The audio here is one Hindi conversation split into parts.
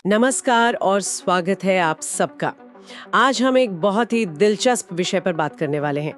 नमस्कार और स्वागत है आप सबका। आज हम एक बहुत ही दिलचस्प विषय पर बात करने वाले हैं।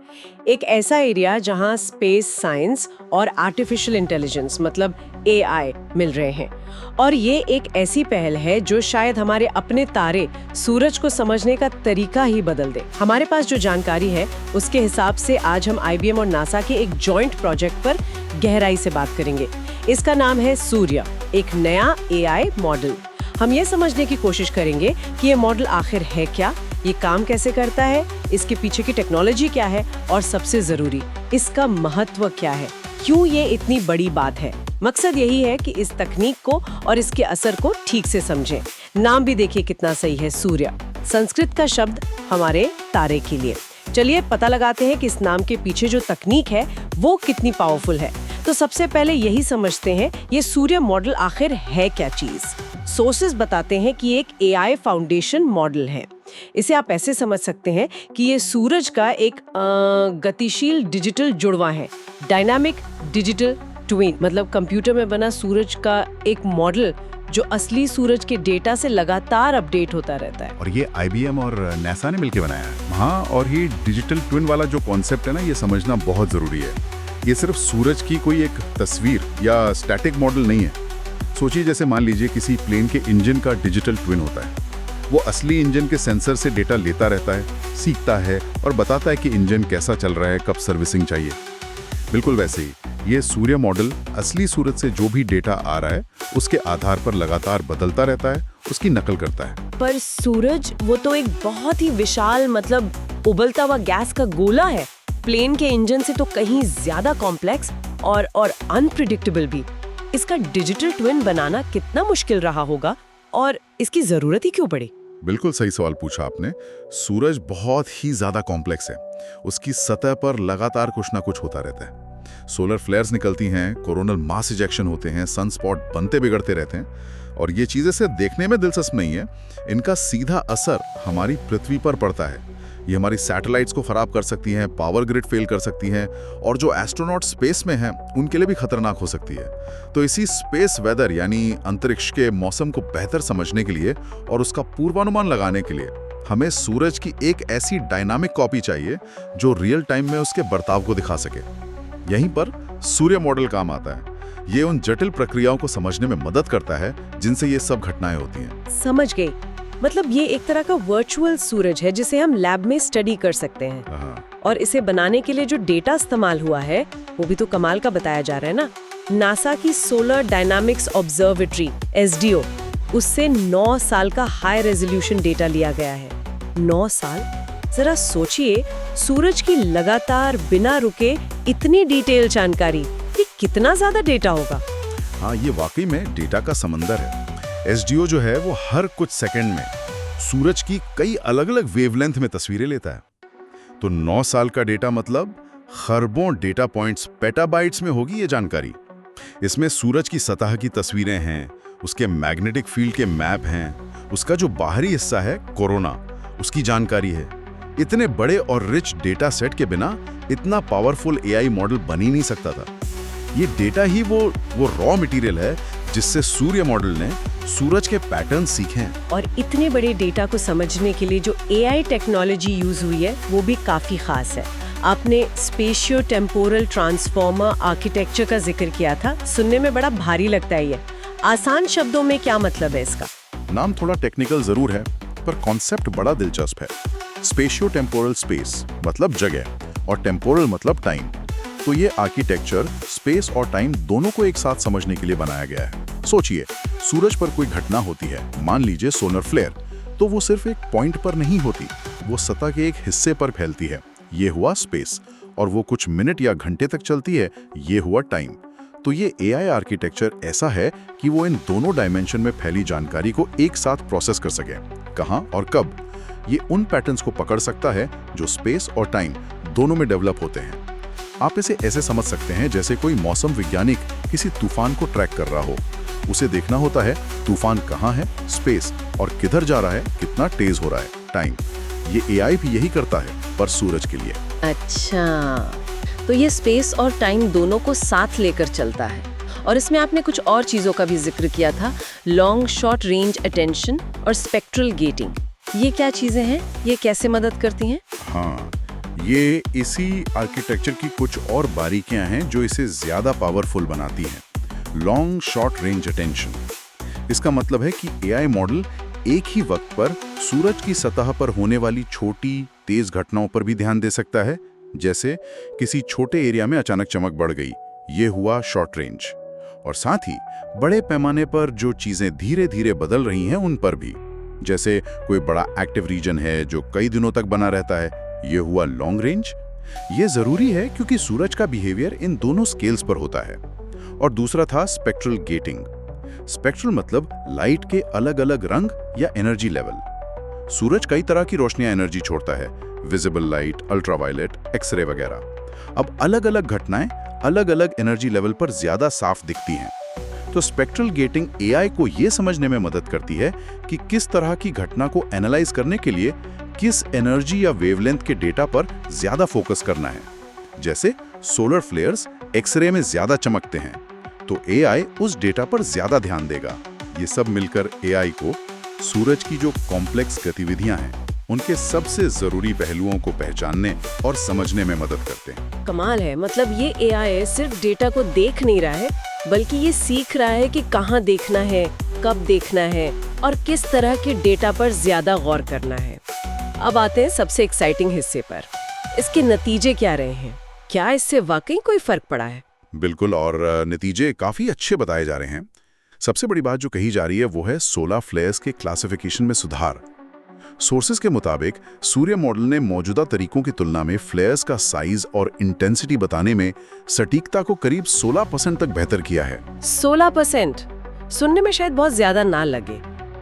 एक ऐसा एरिया जहां स्पेस साइंस और आर्टिफिशियल इंटेलिजेंस मतलब एआई मिल रहे हैं। और ये एक ऐसी पहल है जो शायद हमारे अपने तारे सूरज को समझने का तरीका ही बदल दे। हमारे पास जो जानकारी है उसके हिसाब से आज हम आईबीएम और नासा के एक जॉइंट प्रोजेक्ट पर गहराई से बात करेंगे। इसका नाम है सूर्य, एक नया एआई मॉडल। हम ये समझने की कोशिश करेंगे कि ये मॉडल आखिर है क्या, ये काम कैसे करता है, इसके पीछे की टेक्नोलॉजी क्या है और सबसे जरूरी इसका महत्व क्या है, क्यों ये इतनी बड़ी बात है। मकसद यही है कि इस तकनीक को और इसके असर को ठीक से समझें। नाम भी देखिए कितना सही है, सूर्य, संस्कृत का शब्द हमारे तारे के लिए। चलिए पता लगाते हैं कि इस नाम के पीछे जो तकनीक है वो कितनी पावरफुल है। तो सबसे पहले यही समझते हैं ये सूर्य मॉडल आखिर है क्या चीज। सोर्सेज बताते हैं कि एक एआई फाउंडेशन मॉडल है। इसे आप ऐसे समझ सकते हैं कि ये सूरज का एक गतिशील डिजिटल जुड़वा है, डायनामिक डिजिटल ट्विन, मतलब कंप्यूटर में बना सूरज का एक मॉडल जो असली सूरज के डेटा से लगातार अपडेट होता रहता है। और ये आईबीएम और नासा ने मिलकर बनाया है। हाँ, और ये डिजिटल ट्विन वाला जो कॉन्सेप्ट है ना, ये समझना बहुत जरूरी है। ये सिर्फ सूरज की कोई एक तस्वीर या स्टैटिक मॉडल नहीं है। सोचिए जैसे मान लीजिए किसी प्लेन के इंजन का डिजिटल ट्विन होता है। वो असली इंजन के सेंसर से डेटा लेता रहता है, सीखता है और बताता है कि इंजन कैसा चल रहा है, कब सर्विसिंग चाहिए। बिल्कुल वैसे ही ये सूर्य मॉडल असली सूरज से जो भी डेटा आ रहा है उसके आधार पर लगातार बदलता रहता है, उसकी नकल करता है। पर सूरज वो तो एक बहुत ही विशाल, मतलब उबलता हुआ गैस का गोला है। प्लेन के इंजन से तो कहीं ज्यादा कॉम्प्लेक्स और अनप्रिडिक्टेबल भी। इसका डिजिटल ट्विन बनाना कितना मुश्किल रहा होगा और इसकी जरूरत ही क्यों पड़ी? बिल्कुल सही सवाल पूछा आपने। सूरज बहुत ही ज्यादा कॉम्प्लेक्स है। उसकी सतह पर लगातार कुछ ना कुछ होता रहता है। सोलर फ्लेयर्स निकलती हैं, कोरोनल मास इजेक्शन होते हैं, सनस्पॉट बनते बिगड़ते रहते हैं। और ये चीजें सिर्फ देखने में दिलचस्प नहीं है, इनका सीधा असर हमारी पृथ्वी पर पड़ता है। ये हमारी सैटेलाइट्स को खराब कर सकती हैं, पावर ग्रिड फेल कर सकती हैं और जो एस्ट्रोनॉट स्पेस में हैं उनके लिए भी खतरनाक हो सकती है। तो इसी स्पेस वेदर यानी अंतरिक्ष के मौसम को बेहतर समझने के लिए और उसका पूर्वानुमान लगाने के लिए हमें सूरज की एक ऐसी डायनामिक कॉपी चाहिए जो रियल टाइम में उसके बर्ताव को दिखा सके। यहीं पर सूर्य मॉडल काम आता है। ये उन जटिल प्रक्रियाओं को समझने में मदद करता है जिनसे ये सब घटनाएं होती हैं। समझ गई। मतलब ये एक तरह का वर्चुअल सूरज है जिसे हम लैब में स्टडी कर सकते हैं। और इसे बनाने के लिए जो डेटा इस्तेमाल हुआ है वो भी तो कमाल का बताया जा रहा है ना। नासा की सोलर डायनामिक्स ऑब्जर्वेटरी एसडीओ, उससे 9 साल का हाई रेजोल्यूशन डेटा लिया गया है। 9 साल? जरा सोचिए, सूरज की लगातार बिना रुके इतनी डिटेल जानकारी, ये कितना ज्यादा डेटा होगा। हाँ, ये वाकई में डेटा का समंदर है। एसडीओ जो है वो हर कुछ सेकंड में सूरज की कई अलग अलग वेवलेंथ में तस्वीरें लेता है। तो 9 साल का डेटा मतलब खरबों डेटा पॉइंट्स, पेटाबाइट्स में होगी ये जानकारी। इसमें सूरज की सतह की तस्वीरें हैं, उसके मैग्नेटिक फील्ड के मैप हैं, उसका जो बाहरी हिस्सा है कोरोना, उसकी जानकारी है। इतने बड़े और रिच डेटा सेट के बिना इतना पावरफुल एआई मॉडल बन ही नहीं सकता था। ये डेटा ही वो रॉ मटेरियल है जिससे सूर्य मॉडल ने सूरज के पैटर्न सीखे हैं। और इतने बड़े डेटा को समझने के लिए जो एआई टेक्नोलॉजी यूज हुई है वो भी काफी खास है। आपने स्पेशियो टेम्पोरल ट्रांसफॉर्मर आर्किटेक्चर का जिक्र किया था। सुनने में बड़ा भारी लगता है। ये आसान शब्दों में क्या मतलब है इसका? नाम थोड़ा टेक्निकल जरूर है पर कॉन्सेप्ट बड़ा दिलचस्प है। स्पेशियो टेम्पोरल स्पेस मतलब जगह और टेम्पोरल मतलब टाइम। तो ये आर्किटेक्चर स्पेस और टाइम दोनों को एक साथ समझने के लिए बनाया गया है। सोचिए, सूरज पर कोई घटना होती है, मान लीजिए सोलर फ्लेयर, तो वो सिर्फ एक पॉइंट पर नहीं होती, वो सतह के एक हिस्से पर फैलती है। ये हुआ स्पेस। और वो कुछ मिनट या घंटे तक चलती है, ये हुआ टाइम। तो ये एआई आर्किटेक्चर ऐसा है कि वो इन दोनों डायमेंशन में फैली जानकारी को एक साथ प्रोसेस कर सके। कहाँ और कब? ये उन पैटर्न्स को पकड़ सकता है जो स्पेस और टाइम दोनों में डेवलप होते हैं। आप इसे ऐसे समझ सकते हैं जैसे कोई मौसम वैज्ञानिक किसी तूफान को ट्रैक कर रहा हो। उसे देखना होता है तूफान कहाँ है, स्पेस, और किधर जा रहा है, कितना तेज हो रहा है, टाइम। ये एआई भी यही करता है पर सूरज के लिए। अच्छा, तो ये स्पेस और टाइम दोनों को साथ लेकर चलता है। और इसमें आपने कुछ और चीज़ों का भी जिक्र किया था, लॉन्ग शॉर्ट रेंज अटेंशन और स्पेक्ट्रल गेटिंग। ये क्या चीज़ें हैं, ये कैसे मदद करती हैं? हाँ, ये इसी आर्किटेक्चर की कुछ और बारीकियां हैं जो इसे ज्यादा पावरफुल बनाती हैं। लॉन्ग शॉर्ट रेंज अटेंशन, इसका मतलब है कि एआई मॉडल एक ही वक्त पर सूरज की सतह पर होने वाली छोटी तेज घटनाओं पर भी ध्यान दे सकता है। जैसे किसी छोटे एरिया में अचानक चमक बढ़ गई, ये हुआ शॉर्ट रेंज। और साथ ही बड़े पैमाने पर जो चीजें धीरे धीरे बदल रही हैं उन पर भी, जैसे कोई बड़ा एक्टिव रीजन है जो कई दिनों तक बना रहता है, ये हुआ लॉन्ग रेंज। ये जरूरी है क्योंकि सूरज का बिहेवियर इन दोनों स्केल्स पर होता है। और दूसरा था स्पेक्ट्रल गेटिंग। स्पेक्ट्रल मतलब लाइट के अलग अलग रंग या एनर्जी लेवल। सूरज कई तरह की रोशनियां एनर्जी छोड़ता है, विजिबल लाइट, अल्ट्रावायलेट, एक्सरे वगैरह। अब अलग अलग घटनाएं अलग अलग एनर्जी लेवल पर ज्यादा साफ दिखती हैं। तो स्पेक्ट्रल गेटिंग एआई को यह समझने में मदद करती है कि किस तरह की घटना को एनालाइज करने के लिए किस एनर्जी या वेवलेंथ के डेटा पर ज्यादा फोकस करना है। जैसे सोलर फ्लेयर्स एक्सरे में ज्यादा चमकते हैं, तो एआई उस डेटा पर ज्यादा ध्यान देगा। ये सब मिलकर एआई को सूरज की जो कॉम्प्लेक्स गतिविधियां हैं उनके सबसे जरूरी पहलुओं को पहचानने और समझने में मदद करते हैं। कमाल है, मतलब ये एआई सिर्फ डेटा को देख नहीं रहा है, बल्कि ये सीख रहा है कि कहाँ देखना है, कब देखना है और किस तरह के डेटा पर ज्यादा गौर करना है। अब आते हैं सबसे एक्साइटिंग हिस्से पर। इसके नतीजे क्या रहे हैं? क्या इससे वाकई कोई फर्क पड़ा है? बिल्कुल, और नतीजे काफी अच्छे बताए जा रहे हैं। सबसे बड़ी बात जो कही जा रही है वो है सोलर फ्लेयर्स के क्लासिफिकेशन में सुधार। सोर्सेज के मुताबिक सूर्य मॉडल ने मौजूदा तरीकों की तुलना में फ्लेयर्स का साइज और इंटेंसिटी बताने में सटीकता को करीब 16% तक बेहतर किया है। 16%? सुनने में शायद बहुत ज्यादा ना लगे।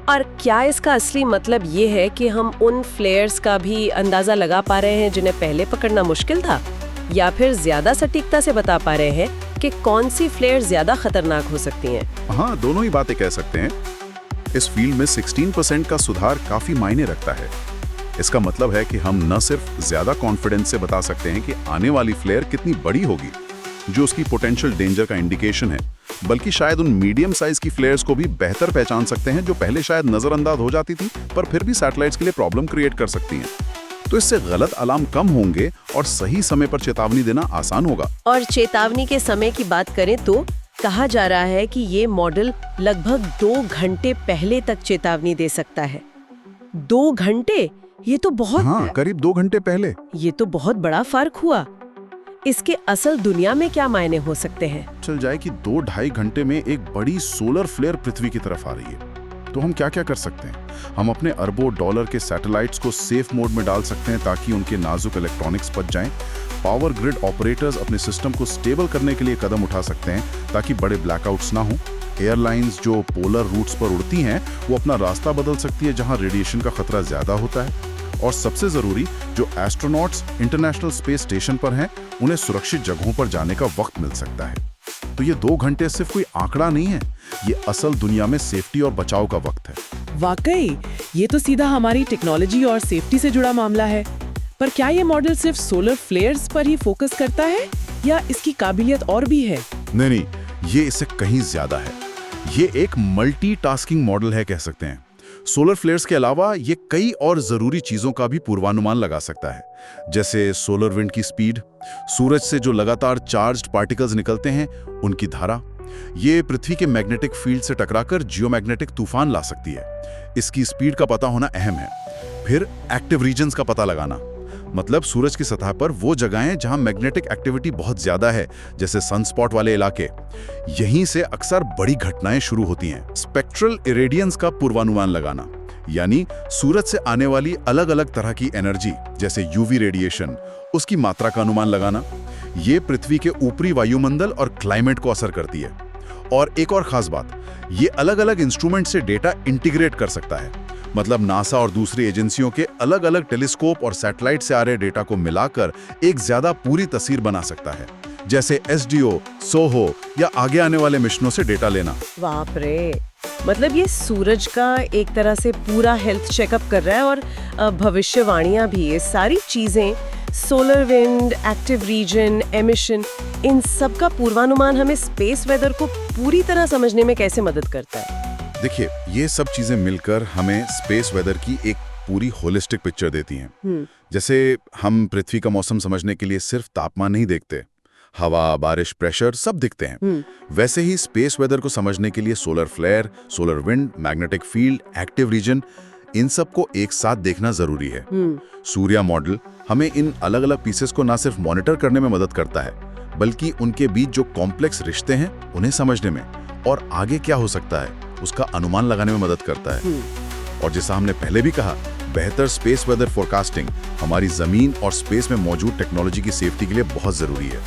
और क्या इसका असली मतलब ये है कि हम उन फ्लेयर्स का भी अंदाजा लगा पा रहे हैं जिन्हें पहले पकड़ना मुश्किल था, या फिर ज्यादा सटीकता से बता पा रहे हैं कि कौन सी फ्लेयर ज्यादा खतरनाक हो सकती हैं? हाँ, दोनों ही बातें कह सकते हैं। इस फील्ड में 16% का सुधार काफी मायने रखता है। इसका मतलब है कि हम न सिर्फ ज्यादा कॉन्फिडेंस से बता सकते हैं कि आने वाली फ्लेयर कितनी बड़ी होगी, जो उसकी पोटेंशियल डेंजर का इंडिकेशन है, बल्कि शायद उन मीडियम साइज की फ्लेयर्स को भी बेहतर पहचान सकते हैं जो पहले शायद नजरअंदाज हो जाती थी पर फिर भी सैटेलाइट्स के लिए प्रॉब्लम क्रिएट कर सकती हैं। तो इससे गलत अलार्म कम होंगे और सही समय पर चेतावनी देना आसान होगा। और चेतावनी के समय की बात करें तो कहा जा रहा है कि ये मॉडल लगभग 2 घंटे पहले तक चेतावनी दे सकता है। 2 घंटे? ये तो बहुत हाँ, करीब 2 घंटे पहले। ये तो बहुत बड़ा फर्क हुआ। इसके असल दुनिया में क्या मायने हो सकते हैं? चल जाए कि 2-2.5 घंटे में एक बड़ी सोलर फ्लेयर पृथ्वी की तरफ आ रही है, तो हम क्या क्या कर सकते हैं? हम अपने अरबों डॉलर के सैटेलाइट्स को सेफ मोड में डाल सकते हैं ताकि उनके नाजुक इलेक्ट्रॉनिक्स बच जाएं। पावर ग्रिड ऑपरेटर्स अपने सिस्टम को स्टेबल करने के लिए कदम उठा सकते हैं ताकि बड़े ब्लैकआउट्स ना हो। एयरलाइंस जो पोलर रूट्स पर उड़ती हैं वो अपना रास्ता बदल सकती है जहां रेडिएशन का खतरा ज्यादा होता है। और सबसे जरूरी, जो एस्ट्रोनॉट्स इंटरनेशनल स्पेस स्टेशन पर हैं उन्हें सुरक्षित जगहों पर जाने का वक्त मिल सकता है। तो ये 2 घंटे सिर्फ कोई आंकड़ा नहीं है, ये असल दुनिया में सेफ्टी और बचाव का वक्त है। वाकई ये तो सीधा हमारी टेक्नोलॉजी और सेफ्टी से जुड़ा मामला है। पर क्या ये मॉडल सिर्फ सोलर फ्लेयर्स पर ही फोकस करता है या इसकी काबिलियत और भी है? नहीं, ये इससे कहीं ज्यादा है। ये एक मल्टीटास्किंग मॉडल है कह सकते हैं। सोलर फ्लेयर्स के अलावा ये कई और जरूरी चीजों का भी पूर्वानुमान लगा सकता है, जैसे सोलर विंड की स्पीड, सूरज से जो लगातार चार्ज्ड पार्टिकल्स निकलते हैं उनकी धारा। ये पृथ्वी के मैग्नेटिक फील्ड से टकराकर जियोमैग्नेटिक तूफान ला सकती है, इसकी स्पीड का पता होना अहम है। फिर एक्टिव रीजन्स का पता लगाना, मतलब सूरज की सतह पर वो जगहें जहां मैग्नेटिक एक्टिविटी बहुत ज्यादा है, जैसे सनस्पॉट वाले इलाके। यहीं से अक्सर बड़ी घटनाएं शुरू होती हैं। स्पेक्ट्रल इरेडियंस का पूर्वानुमान लगाना, यानी सूरज से आने वाली अलग अलग तरह की एनर्जी जैसे यूवी रेडिएशन, उसकी मात्रा का अनुमान लगाना। ये पृथ्वी के ऊपरी वायुमंडल और क्लाइमेट को असर करती है। और एक और खास बात, ये अलग अलग इंस्ट्रूमेंट से डेटा इंटीग्रेट कर सकता है, मतलब नासा और दूसरी एजेंसियों के अलग अलग टेलीस्कोप और सैटेलाइट से आ रहे डेटा को मिलाकर एक ज्यादा पूरी तस्वीर बना सकता है, जैसे SDO, सोहो या आगे आने वाले मिशनों से डेटा लेना। बाप रे, मतलब ये सूरज का एक तरह से पूरा हेल्थ चेकअप कर रहा है और भविष्यवाणियां भी। ये सारी चीजें solar wind, active region, emission, इन सब का पूर्वानुमान हमें स्पेस वेदर को पूरी तरह समझने में कैसे मदद करता है? देखिए, ये सब चीजें मिलकर हमें स्पेस वेदर की एक पूरी होलिस्टिक पिक्चर देती हैं। जैसे हम पृथ्वी का मौसम समझने के लिए सिर्फ तापमान नहीं देखते, हवा, बारिश, प्रेशर सब दिखते हैं। वैसे ही स्पेस वेदर को समझने के लिए solar flare, solar wind, magnetic field, active region, इन सब को एक साथ देखना जरूरी है। सूर्या मॉडल हमें इन अलग अलग पीसेस को ना सिर्फ मॉनिटर करने में मदद करता है, बल्कि उनके बीच जो कॉम्प्लेक्स रिश्ते हैं उन्हें समझने में और आगे क्या हो सकता है उसका अनुमान लगाने में मदद करता है। और जैसा हमने पहले भी कहा, बेहतर स्पेस वेदर फोरकास्टिंग हमारी जमीन और स्पेस में मौजूद टेक्नोलॉजी की सेफ्टी के लिए बहुत जरूरी है।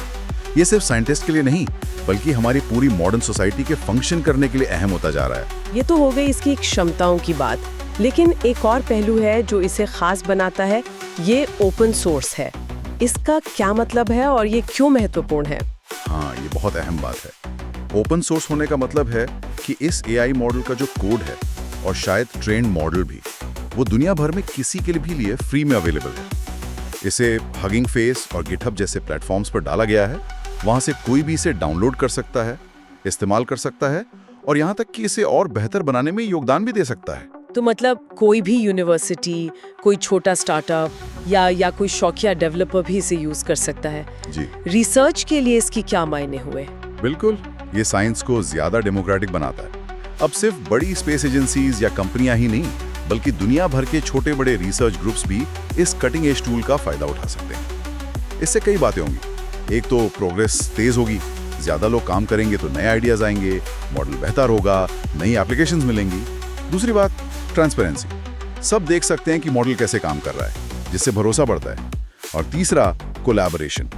ये सिर्फ साइंटिस्ट के लिए नहीं, बल्कि हमारी पूरी मॉडर्न सोसाइटी के फंक्शन करने के लिए अहम होता जा रहा है। ये तो हो गई इसकी क्षमताओं की बात, लेकिन एक और पहलू है जो इसे खास बनाता है, ये ओपन सोर्स है। इसका क्या मतलब है और ये क्यों महत्वपूर्ण है? हाँ, ये बहुत अहम बात है। ओपन सोर्स होने का मतलब है कि इस एआई मॉडल का जो कोड है और शायद ट्रेंड मॉडल भी, वो दुनिया भर में किसी के लिए फ्री में अवेलेबल है। इसे हगिंग फेस और गिटहब जैसे प्लेटफॉर्म्स पर डाला गया है। वहां से कोई भी इसे डाउनलोड कर सकता है, इस्तेमाल कर सकता है और यहाँ तक कि इसे और बेहतर बनाने में योगदान भी दे सकता है। तो मतलब कोई भी यूनिवर्सिटी, कोई छोटा स्टार्टअप या कोई शौकिया डेवलपर भी इसे यूज कर सकता है। जी, रिसर्च के लिए इसकी क्या मायने हुए? बिल्कुल, ये साइंस को ज्यादा डेमोक्रेटिक बनाता है। अब सिर्फ बड़ी स्पेस एजेंसीज या कंपनियां ही नहीं, बल्कि दुनिया भर के छोटे बड़े रिसर्च ग्रुप्स भी इस कटिंग एज टूल का फायदा उठा सकते हैं। इससे कई बातें होंगी। एक तो प्रोग्रेस तेज होगी, ज्यादा लोग काम करेंगे तो नए आइडियाज आएंगे, मॉडल बेहतर होगा, नई एप्लीकेशंस मिलेंगी। दूसरी बात, ट्रांसपेरेंसी, सब देख सकते हैं कि मॉडल कैसे काम कर रहा है, जिससे भरोसा बढ़ता है। और तीसरा, कोलैबोरेशन,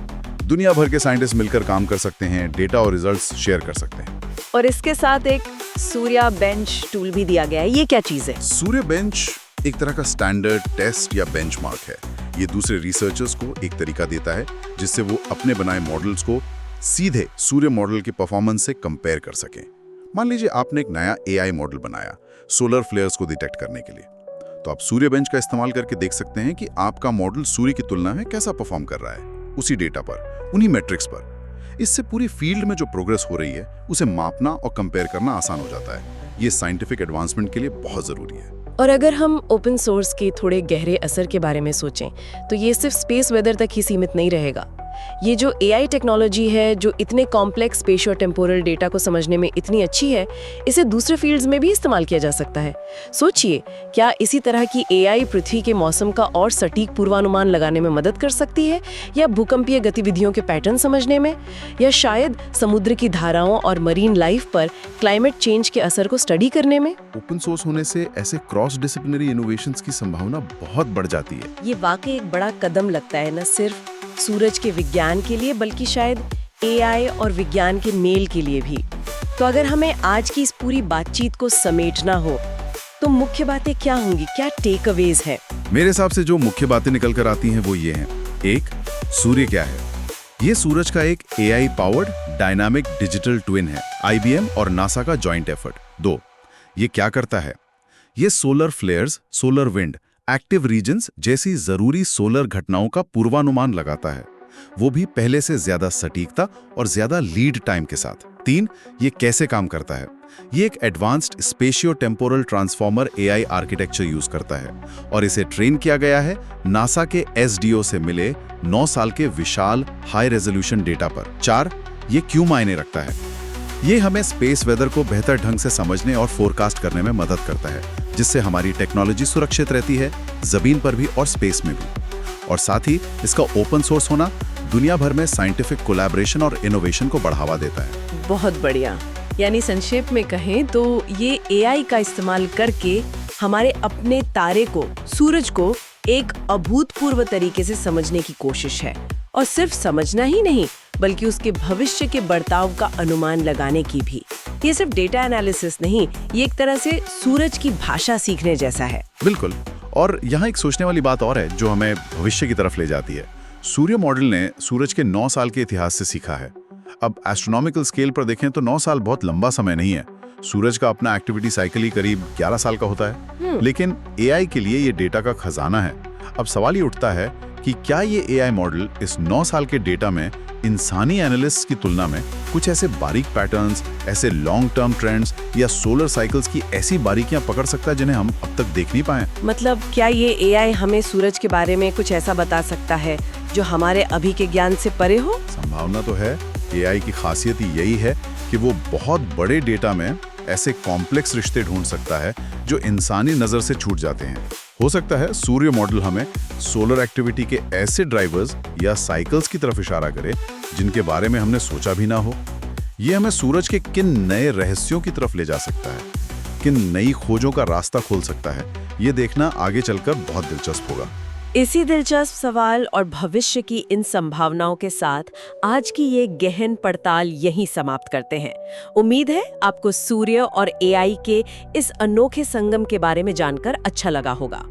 दुनिया भर के साइंटिस्ट मिलकर काम कर सकते हैं, डेटा और रिजल्ट्स शेयर कर सकते हैं। और इसके साथ एक सूर्या बेंच टूल भी दिया गया है। ये क्या चीज है? सूर्य बेंच एक तरह का स्टैंडर्ड टेस्ट या बेंचमार्क है। ये दूसरे रिसर्चर्स को एक तरीका देता है जिससे वो अपने बनाए मॉडल्स को सीधे सूर्य मॉडल के परफॉर्मेंस से कंपेयर कर सकें। मान लीजिए आपने एक नया एआई मॉडल बनाया सोलर फ्लेयर्स को डिटेक्ट करने के लिए, तो आप सूर्य बेंच का इस्तेमाल करके देख सकते हैं कि आपका मॉडल सूर्य की तुलना में कैसा परफॉर्म कर रहा है, उसी डेटा पर, उन्हीं मैट्रिक्स पर। इससे पूरी फील्ड में जो प्रोग्रेस हो रही है उसे मापना और कंपेयर करना आसान हो जाता है। ये साइंटिफिक एडवांसमेंट के लिए बहुत जरूरी है। और अगर हम ओपन सोर्स के थोड़े गहरे असर के बारे में सोचें, तो ये सिर्फ स्पेस वेदर तक ही सीमित नहीं रहेगा। ये जो एआई टेक्नोलॉजी है, जो इतने कॉम्प्लेक्स स्पेशियो टेम्पोरल डेटा को समझने में इतनी अच्छी है, इसे दूसरे फील्ड्स में भी इस्तेमाल किया जा सकता है। सोचिए, क्या इसी तरह की एआई पृथ्वी के मौसम का और सटीक पूर्वानुमान लगाने में मदद कर सकती है, या भूकंपीय गतिविधियों के पैटर्न समझने में, या शायद समुद्र की धाराओं और मरीन लाइफ पर क्लाइमेट चेंज के असर को स्टडी करने में? ओपन सोर्स होने से ऐसे क्रॉस डिसिप्लिनरी इनोवेशंस की संभावना बहुत बढ़ जाती है। ये वाकई एक बड़ा कदम लगता है, न सिर्फ सूरज के विज्ञान के लिए, बल्कि शायद एआई और विज्ञान के मेल के लिए भी। तो अगर हमें आज की इस पूरी बातचीत को समेटना हो, तो मुख्य बातें क्या होंगी, क्या टेक अवेज है? मेरे हिसाब से जो मुख्य बातें निकल कर आती हैं वो ये हैं। एक, सूर्य क्या है? ये सूरज का एक AI powered dynamic digital twin है, आईबीएम और नासा का जॉइंट एफर्ट। 2, ये क्या करता है? ये solar flares, solar wind, active regions जैसी जरूरी सोलर घटनाओं का पूर्वानुमान लगाता है, वो भी पहले से ज्यादा सटीकता और ज्यादा लीड टाइम के साथ। 3, ये कैसे काम करता है? ये एक advanced spatio temporal transformer AI architecture use करता है और इसे ट्रेन किया गया है नासा के एसडीओ से मिले 9 साल के विशाल हाई रेजोल्यूशन डेटा पर। 4, ये क्यों मायने रखता है? ये हमें स्पेस वेदर को बेहतर ढंग से समझने और फोरकास्ट करने में मदद करता है, जिससे हमारी टेक्नोलॉजी सुरक्षित रहती है, जमीन पर भी और स्पेस में भी। और साथ ही इसका ओपन सोर्स होना दुनिया भर में साइंटिफिक कोलैबोरेशन और इनोवेशन को बढ़ावा देता है। बहुत बढ़िया। यानी संक्षेप में कहें तो ये एआई का इस्तेमाल करके हमारे अपने तारे को, सूरज को एक अभूतपूर्व तरीके से समझने की कोशिश है, और सिर्फ समझना ही नहीं, बल्कि उसके भविष्य के बर्ताव का अनुमान लगाने की भी। ये सिर्फ डेटा एनालिसिस नहीं, ये एक तरह से सूरज की भाषा सीखने जैसा है। बिल्कुल। और यहाँ एक सोचने वाली बात और है जो हमें भविष्य की तरफ ले जाती है। सूर्य मॉडल ने सूरज के 9 साल के इतिहास से सीखा है। अब एस्ट्रोनॉमिकल स्केल पर देखें तो 9 साल बहुत लंबा समय नहीं है। सूरज का अपना एक्टिविटी साइकिल ही करीब 11 साल का होता है। लेकिन एआई के लिए ये डेटा का खजाना है। अब सवाल ये उठता है कि क्या ये AI मॉडल इस 9 साल के डेटा में इंसानी एनालिस्ट की तुलना में कुछ ऐसे बारीक पैटर्न्स, ऐसे लॉन्ग टर्म ट्रेंड्स या सोलर साइकिल्स की ऐसी बारीकियां पकड़ सकता है जिन्हें हम अब तक देख नहीं पाए। मतलब क्या ये AI हमें सूरज के बारे में कुछ ऐसा बता सकता है जो हमारे अभी के ज्ञान से परे हो? संभावना तो है। AI की खासियत ही यही है कि वो बहुत बड़े डेटा में ऐसे कॉम्प्लेक्स रिश्ते ढूंढ सकता है जो इंसानी नजर से छूट जाते हैं। हो सकता है सूर्य मॉडल हमें सोलर एक्टिविटी के ऐसे ड्राइवर्स या साइकिल्स की तरफ इशारा करे जिनके बारे में हमने सोचा भी ना हो। ये हमें सूरज के किन नए रहस्यों की तरफ ले जा सकता है, किन नई खोजों का रास्ता खोल सकता है, ये देखना आगे चलकर बहुत दिलचस्प होगा। इसी दिलचस्प सवाल और भविष्य की इन संभावनाओं के साथ आज की ये गहन पड़ताल यहीं समाप्त करते हैं। उम्मीद है आपको सूर्य और AI के इस अनोखे संगम के बारे में जानकर अच्छा लगा होगा।